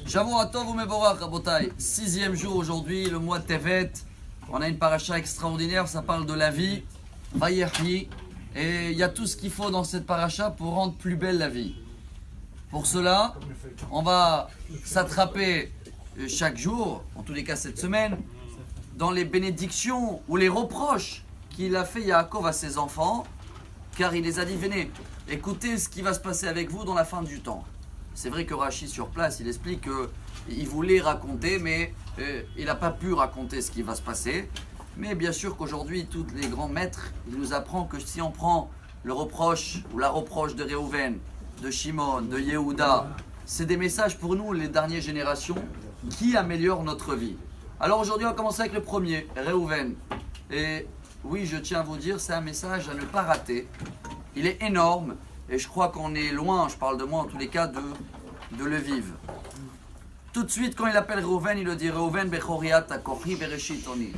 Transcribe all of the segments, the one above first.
Shavua Tov u'Mevorach, Rabotai. 6e jour aujourd'hui, le mois de Tevet. On a une paracha extraordinaire, ça parle de la vie. Vayechi. Et il y a tout ce qu'il faut dans cette paracha pour rendre plus belle la vie. Pour cela, on va s'attraper chaque jour, en tous les cas cette semaine, dans les bénédictions ou les reproches qu'il a fait Yaakov à ses enfants, car il les a dit, venez, écoutez ce qui va se passer avec vous dans la fin du temps. C'est vrai que Rashi sur place, il explique qu'il voulait raconter, mais il n'a pas pu raconter ce qui va se passer. Mais bien sûr qu'aujourd'hui, tous les grands maîtres, ils nous apprennent que si on prend le reproche ou la reproche de Réhouven, de Shimon, de Yehuda, c'est des messages pour nous, les dernières générations, qui améliorent notre vie. Alors aujourd'hui, on va commencer avec le premier, Réhouven. Et oui, je tiens à vous dire, c'est un message à ne pas rater. Il est énorme et je crois qu'on est loin, je parle de moi en tous les cas, de le vivre. Tout de suite, quand il appelle Réhouven, il le dit Réhouven bechoriat akochi bereshit oni.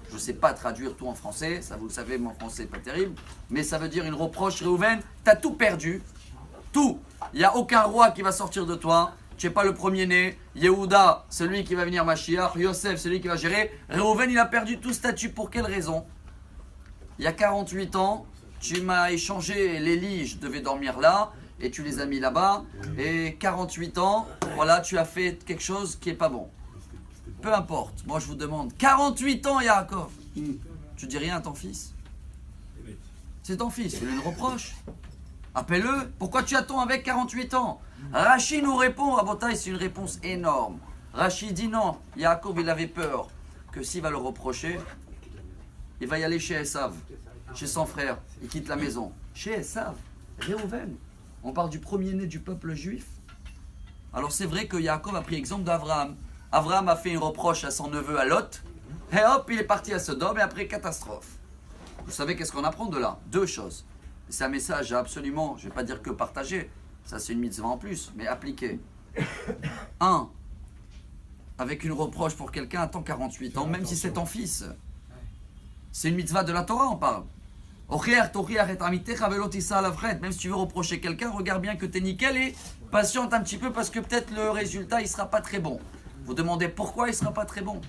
Je ne sais pas traduire tout en français, ça vous le savez, mon français n'est pas terrible, mais ça veut dire une reproche, Réhouven, tu as tout perdu, tout. Il n'y a aucun roi qui va sortir de toi, tu n'es pas le premier-né, Yehuda, celui qui va venir Mashiach, Yosef, celui qui va gérer. Réhouven, il a perdu tout statut, pour quelle raison? Il y a 48 ans, tu m'as échangé les lits, je devais dormir là, et tu les as mis là-bas, et 48 ans, voilà, tu as fait quelque chose qui n'est pas bon. Peu importe, moi je vous demande, 48 ans Yaakov, tu dis rien à ton fils? C'est ton fils, fais-lui une reproche. Appelle-le, pourquoi tu attends avec 48 ans? Rashi nous répond, Rabotai, c'est une réponse énorme. Rashi dit non, Yaakov il avait peur que s'il va le reprocher, il va y aller chez Esav, chez son frère, il quitte la maison. Chez Esav, Réhouven, on parle du premier-né du peuple juif. Alors c'est vrai que Yaakov a pris exemple d'Abraham. Abraham a fait une reproche à son neveu à Lot, et hop, il est parti à Sodome, et après, catastrophe. Vous savez qu'est-ce qu'on apprend de là? Deux choses. C'est un message absolument, je ne vais pas dire que partager, ça c'est une mitzvah en plus, mais appliquer. Un, avec une reproche pour quelqu'un, attends 48 ans, même si c'est ton fils. C'est une mitzvah de la Torah, on parle. Même si tu veux reprocher quelqu'un, regarde bien que tu es nickel et patiente un petit peu parce que peut-être le résultat, il ne sera pas très bon. Vous demandez pourquoi il ne sera pas très bon.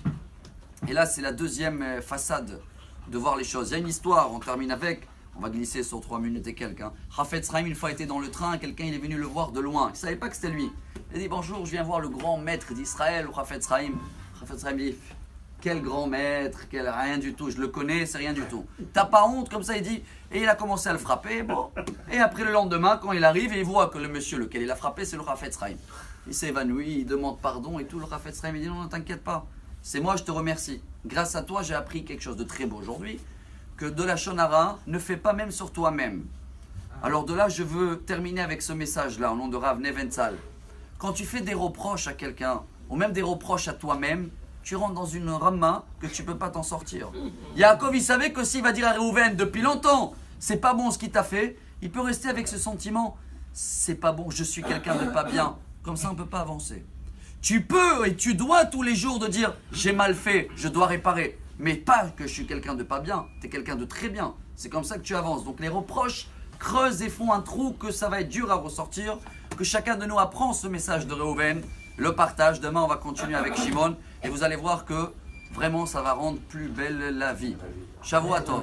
Et là, c'est la deuxième façade de voir les choses. Il y a une histoire, on termine avec, on va glisser sur 3 minutes et quelques. Chafetz Chaim, une fois était dans le train, quelqu'un il est venu le voir de loin. Il ne savait pas que c'était lui. Il a dit bonjour, je viens voir le grand maître d'Israël, Chafetz Chaim. Chafetz Chaim dit quel grand maître, quel rien du tout, je le connais, c'est rien du tout. T'as pas honte, comme ça il dit. Et il a commencé à le frapper. Bon. Et après le lendemain, quand il arrive, il voit que le monsieur lequel il a frappé, c'est le Chafetz Chaim. Il s'est évanoui, il demande pardon et tout. Le Chafetz Chaim il dit non, ne t'inquiète pas, c'est moi, je te remercie. Grâce à toi, j'ai appris quelque chose de très beau aujourd'hui, que de la shonara ne fais pas même sur toi-même. Alors de là, je veux terminer avec ce message-là, au nom de Rav Neventzal. Quand tu fais des reproches à quelqu'un, ou même des reproches à toi-même, tu rentres dans une rama que tu ne peux pas t'en sortir. Yaakov, il savait que s'il va dire à Réhouven depuis longtemps, c'est pas bon ce qu'il t'a fait, il peut rester avec ce sentiment, c'est pas bon, je suis quelqu'un de pas bien. Comme ça, on ne peut pas avancer. Tu peux et tu dois tous les jours de dire j'ai mal fait, je dois réparer. Mais pas que je suis quelqu'un de pas bien, tu es quelqu'un de très bien. C'est comme ça que tu avances. Donc les reproches creusent et font un trou que ça va être dur à ressortir. Que chacun de nous apprend ce message de Réhouven, le partage. Demain, on va continuer avec Shimon. Et vous allez voir que vraiment, ça va rendre plus belle la vie. Shavua Tov.